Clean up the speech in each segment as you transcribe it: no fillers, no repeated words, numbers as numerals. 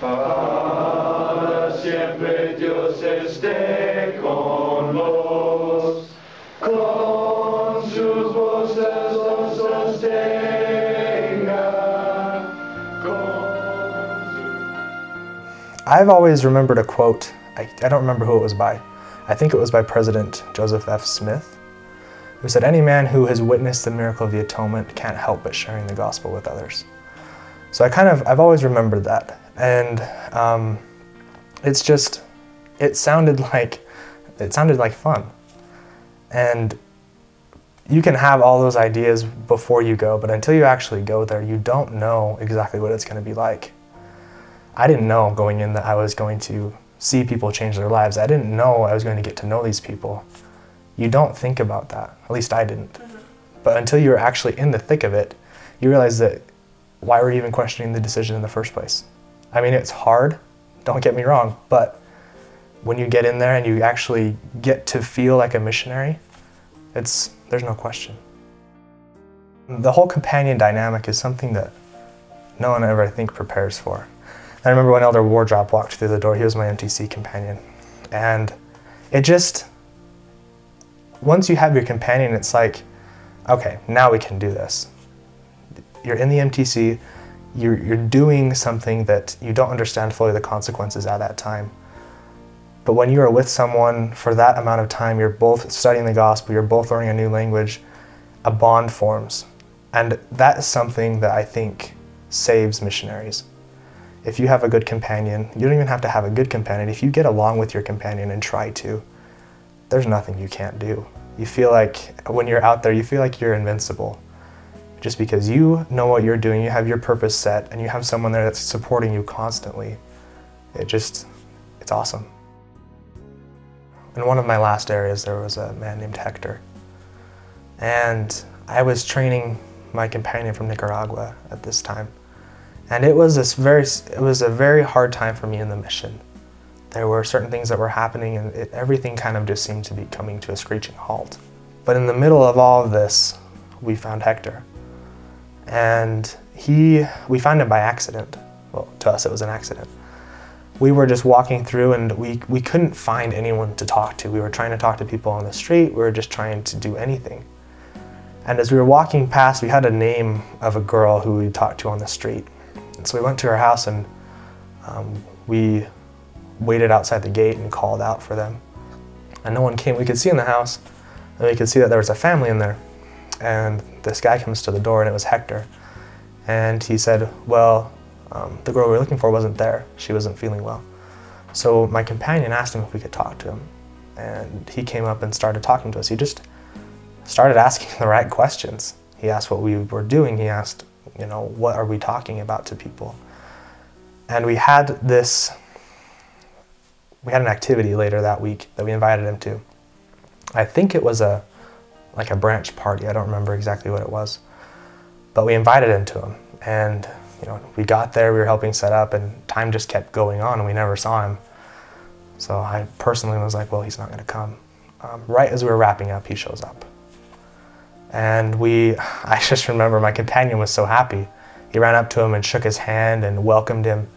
Para siempre Dios esté con vos, con sus voces os sostenga, I've always remembered a quote, I don't remember who it was by. I think it was by President Joseph F. Smith, who said, "Any man who has witnessed the miracle of the atonement can't help but sharing the gospel with others." So I've always remembered that. And it sounded like fun. And you can have all those ideas before you go, but until you actually go there, you don't know exactly what it's going to be like. I didn't know going in that I was going to see people change their lives. I didn't know I was going to get to know these people. You don't think about that. At least I didn't. But until you're actually in the thick of it, you realize that why were you even questioning the decision in the first place? I mean, it's hard, don't get me wrong, but when you get in there and you actually get to feel like a missionary, there's no question. The whole companion dynamic is something that no one ever, I think, prepares for. I remember when Elder Wardrop walked through the door, he was my MTC companion. And it just, once you have your companion, it's like, okay, now we can do this. You're in the MTC, you're doing something that you don't understand fully the consequences at that time. But when you are with someone for that amount of time, you're both studying the gospel, you're both learning a new language, a bond forms. And that is something that I think saves missionaries. If you have a good companion, you don't even have to have a good companion. If you get along with your companion and try to, there's nothing you can't do. You feel like, when you're out there, you feel like you're invincible. Just because you know what you're doing, you have your purpose set, and you have someone there that's supporting you constantly. It's awesome. In one of my last areas, there was a man named Hector. And I was training my companion from Nicaragua at this time. And it was a very hard time for me in the mission. There were certain things that were happening, and everything kind of just seemed to be coming to a screeching halt. But in the middle of all of this, we found Hector. And we found him by accident. Well, to us it was an accident. We were just walking through and we couldn't find anyone to talk to. We were trying to talk to people on the street. We were just trying to do anything. And as we were walking past, we had a name of a girl who we talked to on the street. And so we went to her house and we waited outside the gate and called out for them. And no one came. We could see in the house, and we could see that there was a family in there. And this guy comes to the door, and it was Hector. And he said, well, the girl we were looking for wasn't there. She wasn't feeling well. So my companion asked him if we could talk to him. And he came up and started talking to us. He just started asking the right questions. He asked what we were doing. He asked, what are we talking about to people? And we had an activity later that week that we invited him to. I think it was like a branch party. I don't remember exactly what it was. But we invited him to him. And we got there, we were helping set up, and time just kept going on and we never saw him. So I personally was like, well, he's not going to come. Right as we were wrapping up, he shows up. And I just remember my companion was so happy. He ran up to him and shook his hand and welcomed him.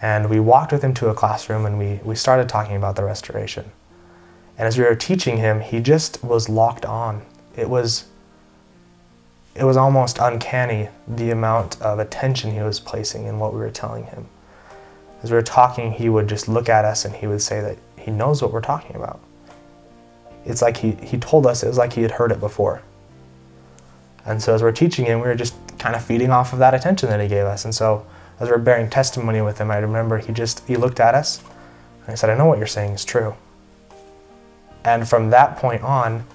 And we walked with him to a classroom and we started talking about the restoration. And as we were teaching him, he just was locked on. It was almost uncanny, the amount of attention he was placing in what we were telling him. As we were talking, he would just look at us and he would say that he knows what we're talking about. It's like he told us, it was like he had heard it before. And so as we're teaching him, we were just kind of feeding off of that attention that he gave us. And so as we're bearing testimony with him, I remember he looked at us and he said, I know what you're saying is true. And from that point on,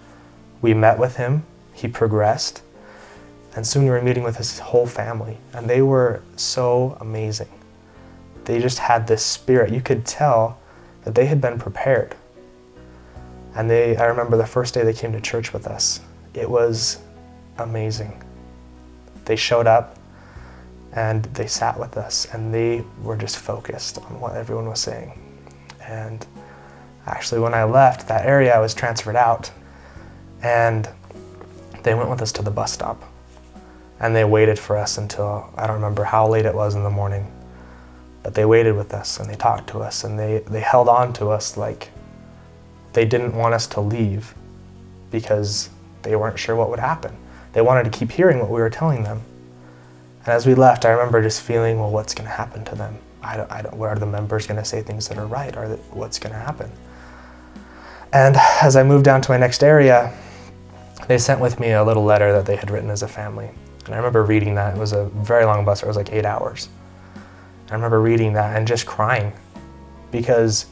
we met with him, he progressed, and soon we were meeting with his whole family. And they were so amazing. They just had this spirit. You could tell that they had been prepared. And I remember the first day they came to church with us. It was amazing. They showed up and they sat with us and they were just focused on what everyone was saying. And actually when I left that area, I was transferred out and they went with us to the bus stop. And they waited for us until, I don't remember how late it was in the morning. But they waited with us and they talked to us and they held on to us like they didn't want us to leave because they weren't sure what would happen. They wanted to keep hearing what we were telling them. And as we left, I remember just feeling, well, what's going to happen to them? Are the members going to say things that are right? What's going to happen? And as I moved down to my next area, they sent with me a little letter that they had written as a family. And I remember reading that. It was a very long bus. It was like 8 hours. I remember reading that and just crying because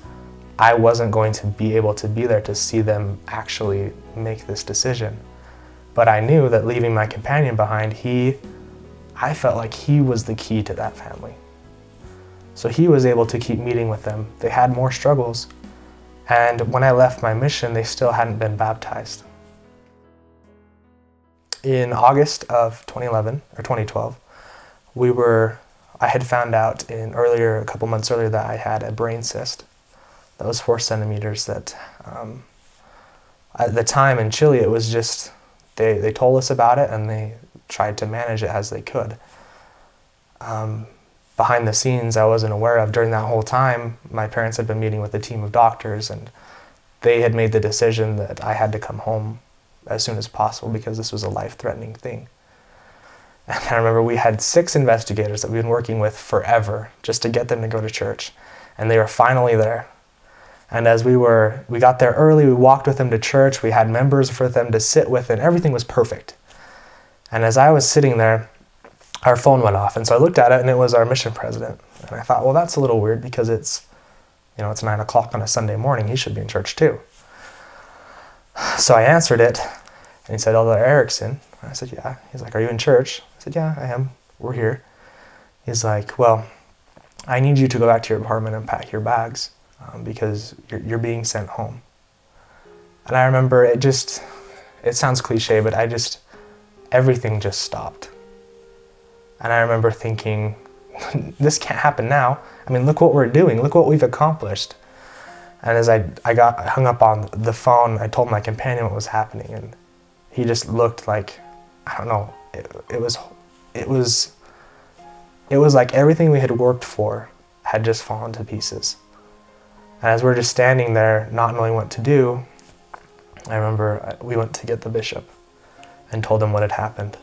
I wasn't going to be able to be there to see them actually make this decision. But I knew that leaving my companion behind, I felt like he was the key to that family. So he was able to keep meeting with them. They had more struggles. And when I left my mission, they still hadn't been baptized. In August of 2011 or 2012, I had found out a couple months earlier that I had a brain cyst that was 4 centimeters that at the time in Chile, it was just, they told us about it and they tried to manage it as they could. Behind the scenes, I wasn't aware of. During that whole time, my parents had been meeting with a team of doctors and they had made the decision that I had to come home as soon as possible because this was a life-threatening thing. And I remember we had 6 investigators that we'd been working with forever just to get them to go to church. And they were finally there. And as we got there early, we walked with them to church, we had members for them to sit with, and everything was perfect. And as I was sitting there, our phone went off. And so I looked at it and it was our mission president. And I thought, well, that's a little weird because it's 9 o'clock on a Sunday morning. He should be in church too. So I answered it and he said, Elder Erickson. I said, yeah. He's like, are you in church? I said, yeah, I am. We're here. He's like, well, I need you to go back to your apartment and pack your bags because you're being sent home. And I remember it sounds cliche, but everything just stopped. And I remember thinking, this can't happen now. I mean, look what we're doing. Look what we've accomplished. And as I hung up on the phone, I told my companion what was happening, and he just looked like, I don't know, it was like everything we had worked for had just fallen to pieces. And as we're just standing there, not knowing what to do, I remember we went to get the bishop and told him what had happened.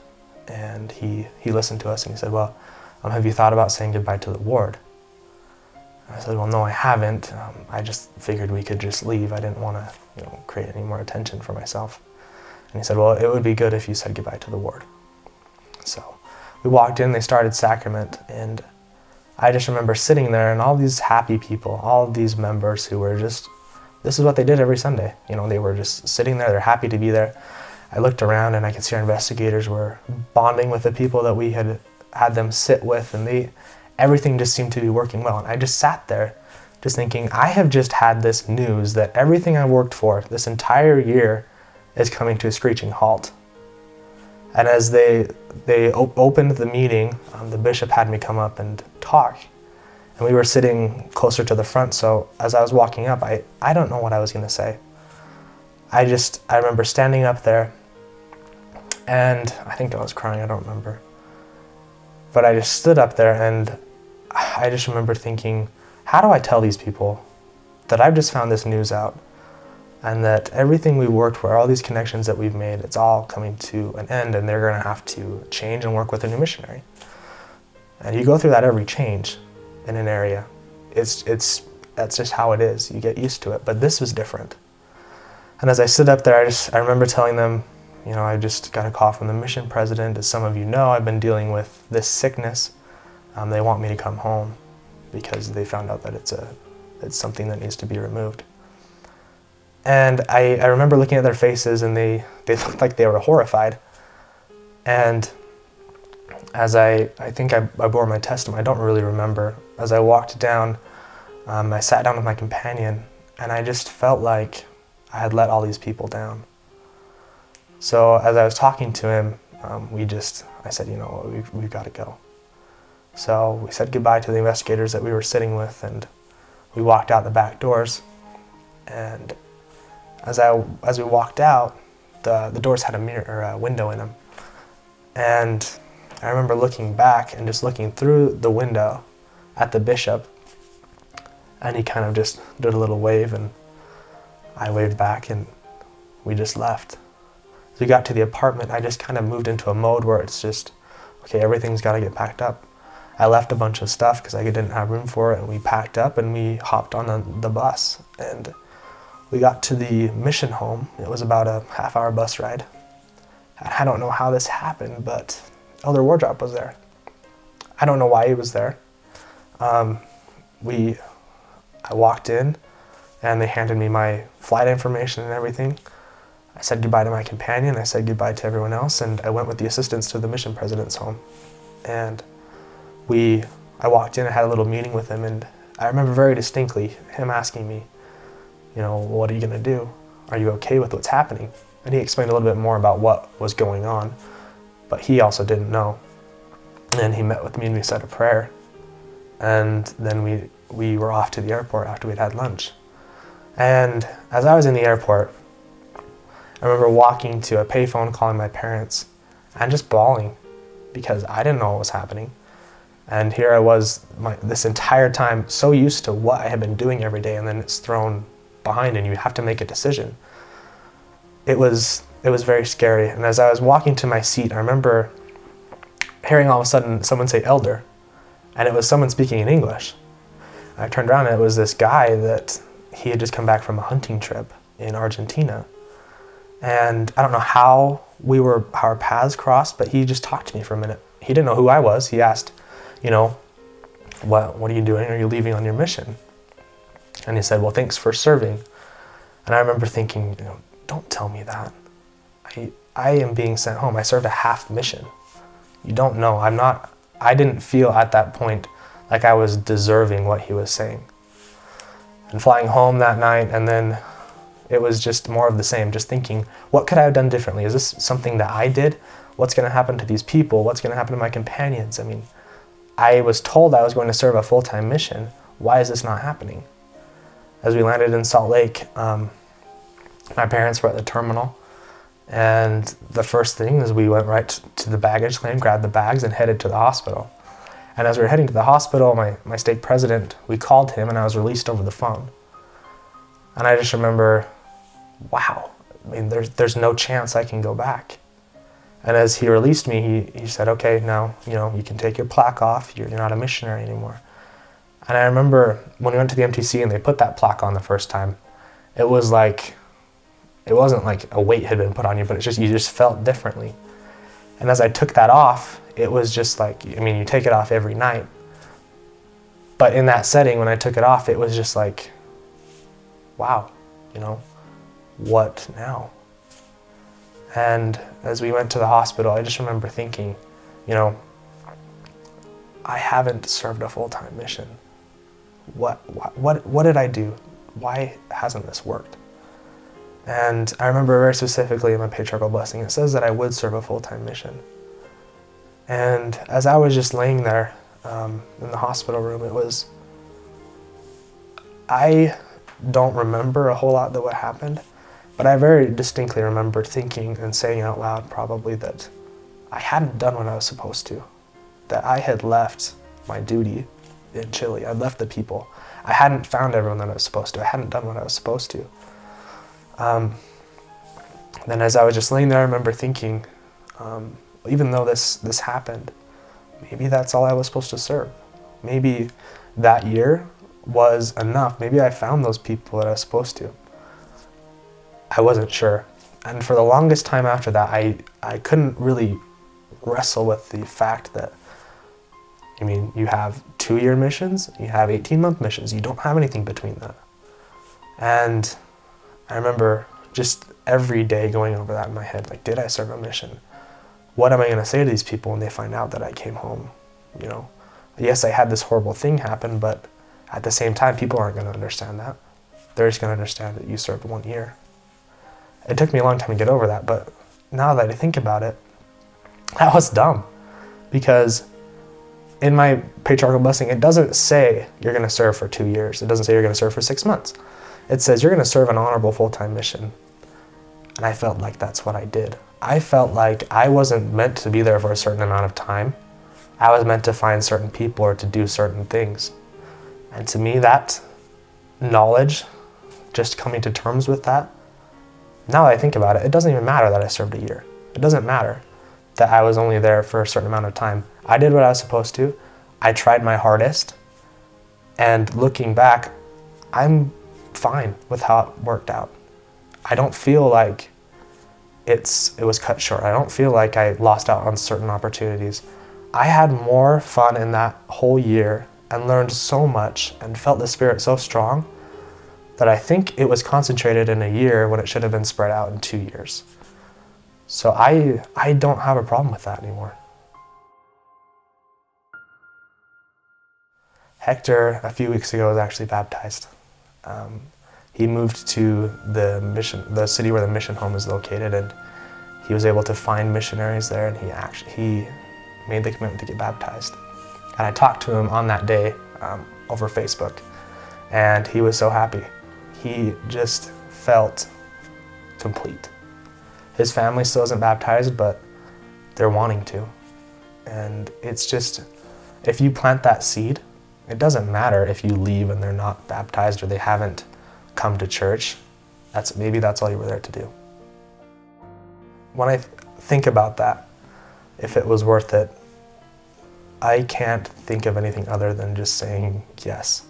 And he listened to us and he said, well, have you thought about saying goodbye to the ward? I said, well, no, I haven't. I just figured we could just leave. I didn't want to, create any more attention for myself. And he said, well, it would be good if you said goodbye to the ward. So we walked in, they started sacrament, and I just remember sitting there and all these happy people, all of these members who were just, this is what they did every Sunday. They were just sitting there, they're happy to be there. I looked around and I could see our investigators were bonding with the people that we had them sit with, and everything just seemed to be working well. And I just sat there just thinking, I have just had this news that everything I worked for this entire year is coming to a screeching halt. And as they opened the meeting, the bishop had me come up and talk. And we were sitting closer to the front, so as I was walking up, I don't know what I was going to say. I remember standing up there, and I think I was crying, I don't remember. But I just stood up there and I just remember thinking, how do I tell these people that I've just found this news out and that everything we worked for, all these connections that we've made, it's all coming to an end and they're going to have to change and work with a new missionary. And you go through that every change in an area. That's just how it is. You get used to it. But this was different. And as I stood up there, I remember telling them, I just got a call from the mission president. As some of you know, I've been dealing with this sickness. They want me to come home because they found out that it's something that needs to be removed. And I remember looking at their faces and they looked like they were horrified. And as I think I bore my testimony, I don't really remember. As I walked down, I sat down with my companion and I just felt like I had let all these people down. So as I was talking to him, I said, we've got to go. So we said goodbye to the investigators that we were sitting with, and we walked out the back doors. And as we walked out, the doors had a mirror or a window in them. And I remember looking back and just looking through the window at the bishop, and he kind of just did a little wave, and I waved back, and we just left. As we got to the apartment, I just kind of moved into a mode where it's just, okay, everything's got to get packed up. I left a bunch of stuff because I didn't have room for it, and we packed up and we hopped on the bus, and we got to the mission home. It was about a half-hour bus ride. And I don't know how this happened, but Elder Wardrop was there. I don't know why he was there. I walked in, and they handed me my flight information and everything. I said goodbye to my companion, I said goodbye to everyone else, and I went with the assistants to the mission president's home. And I walked in and had a little meeting with him, and I remember very distinctly him asking me, you know, what are you gonna do? Are you okay with what's happening? And he explained a little bit more about what was going on, but he also didn't know. And he met with me and we said a prayer. And then we were off to the airport after we'd had lunch. And as I was in the airport, I remember walking to a payphone, calling my parents, and just bawling because I didn't know what was happening. And here I was this entire time so used to what I had been doing every day, and then it's thrown behind and you have to make a decision. It was very scary. And as I was walking to my seat, I remember hearing all of a sudden someone say elder, and it was someone speaking in English. I turned around and it was this guy that he had just come back from a hunting trip in Argentina. And I don't know how our paths crossed, but he just talked to me for a minute. He didn't know who I was. He asked, you know, what are you doing? Are you leaving on your mission? And he said, well, thanks for serving. And I remember thinking, you know, don't tell me that. I am being sent home. I served a half mission. You don't know. I didn't feel at that point like I was deserving what he was saying. And flying home that night, and then it was just more of the same, just thinking, what could I have done differently? Is this something that I did? What's going to happen to these people? What's going to happen to my companions? I mean, I was told I was going to serve a full-time mission. Why is this not happening? As we landed in Salt Lake, my parents were at the terminal, and the first thing is we went right to the baggage claim, grabbed the bags, and headed to the hospital. And as we were heading to the hospital, my stake president, we called him, and I was released over the phone. And I just remember, wow, I mean, there's no chance I can go back. And as he released me, he said, okay, now, you know, you can take your plaque off. You're not a missionary anymore. And I remember when we went to the MTC and they put that plaque on the first time, it was like, it wasn't like a weight had been put on you, but it's just, you just felt differently. And as I took that off, it was just like, I mean, you take it off every night. But in that setting, when I took it off, it was just like, wow, you know, what now? And as we went to the hospital, I just remember thinking, you know, I haven't served a full-time mission. What did I do? Why hasn't this worked? And I remember very specifically in my patriarchal blessing, it says that I would serve a full-time mission. And as I was just laying there in the hospital room, I don't remember a whole lot of what happened, but I very distinctly remember thinking and saying out loud probably that I hadn't done what I was supposed to, that I had left my duty in Chile. I'd left the people. I hadn't found everyone that I was supposed to. I hadn't done what I was supposed to. Then as I was just laying there, I remember thinking, even though this happened, maybe that's all I was supposed to serve. Maybe that year was enough. Maybe I found those people that I was supposed to. I wasn't sure. And for the longest time after that, I couldn't really wrestle with the fact that, I mean, you have 2-year missions, you have 18-month missions, you don't have anything between that. And I remember just every day going over that in my head, like, did I serve a mission? What am I going to say to these people when they find out that I came home? You know, yes, I had this horrible thing happen, but at the same time, people aren't going to understand that. They're just going to understand that you served 1 year. It took me a long time to get over that, but now that I think about it, that was dumb. Because in my patriarchal blessing, it doesn't say you're going to serve for 2 years. It doesn't say you're going to serve for 6 months. It says you're going to serve an honorable full-time mission. And I felt like that's what I did. I felt like I wasn't meant to be there for a certain amount of time. I was meant to find certain people or to do certain things. And to me, that knowledge, just coming to terms with that, now that I think about it, it doesn't even matter that I served a year. It doesn't matter that I was only there for a certain amount of time. I did what I was supposed to. I tried my hardest. And looking back, I'm fine with how it worked out. I don't feel like it was cut short. I don't feel like I lost out on certain opportunities. I had more fun in that whole year and learned so much and felt the Spirit so strong that I think it was concentrated in a year when it should have been spread out in 2 years. So I don't have a problem with that anymore. Hector, a few weeks ago, was actually baptized. He moved to the city where the mission home is located, and he was able to find missionaries there, and he made the commitment to get baptized. And I talked to him on that day over Facebook, and he was so happy. He just felt complete. His family still isn't baptized, but they're wanting to. And it's just, if you plant that seed, it doesn't matter if you leave and they're not baptized or they haven't come to church. Maybe that's all you were there to do. When I think about that, if it was worth it, I can't think of anything other than just saying yes.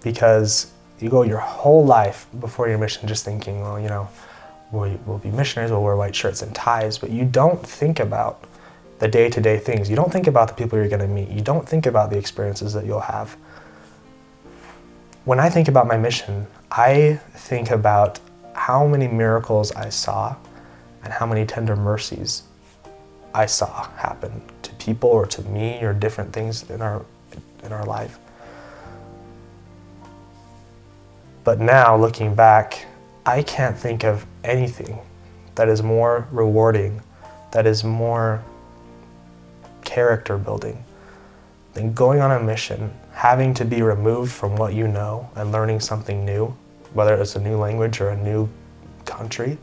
Because you go your whole life before your mission just thinking, well, you know, we'll be missionaries, we'll wear white shirts and ties, but you don't think about the day-to-day things. You don't think about the people you're going to meet. You don't think about the experiences that you'll have. When I think about my mission, I think about how many miracles I saw and how many tender mercies I saw happen to people or to me or different things in our life. But now, looking back, I can't think of anything that is more rewarding, that is more character building than going on a mission, having to be removed from what you know and learning something new, whether it's a new language or a new country.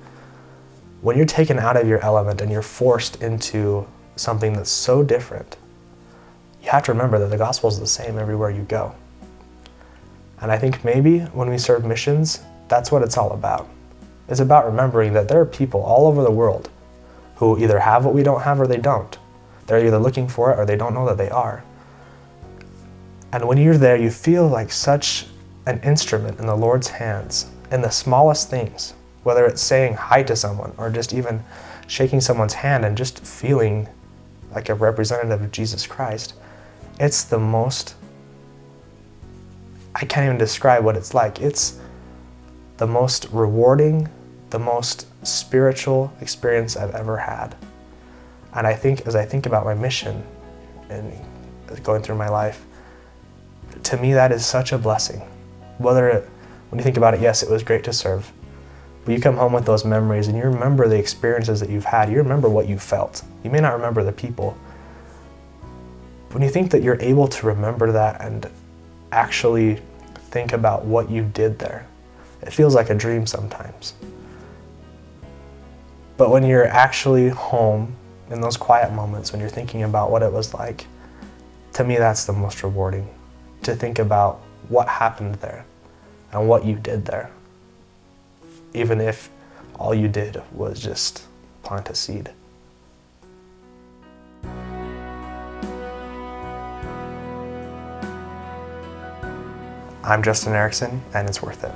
When you're taken out of your element and you're forced into something that's so different, you have to remember that the gospel is the same everywhere you go. And I think maybe when we serve missions, that's what it's all about. It's about remembering that there are people all over the world who either have what we don't have or they don't. They're either looking for it or they don't know that they are. And when you're there, you feel like such an instrument in the Lord's hands in the smallest things, whether it's saying hi to someone or just even shaking someone's hand and just feeling like a representative of Jesus Christ. It's the most, I can't even describe what it's like. It's the most rewarding, the most spiritual experience I've ever had. And I think, as I think about my mission and going through my life, to me that is such a blessing. When you think about it, yes, it was great to serve, but you come home with those memories and you remember the experiences that you've had. You remember what you felt. You may not remember the people. When you think that you're able to remember that and actually think about what you did there, it feels like a dream sometimes. But when you're actually home in those quiet moments, when you're thinking about what it was like, to me that's the most rewarding, to think about what happened there and what you did there, even if all you did was just plant a seed. I'm Justin Erickson, and it's worth it.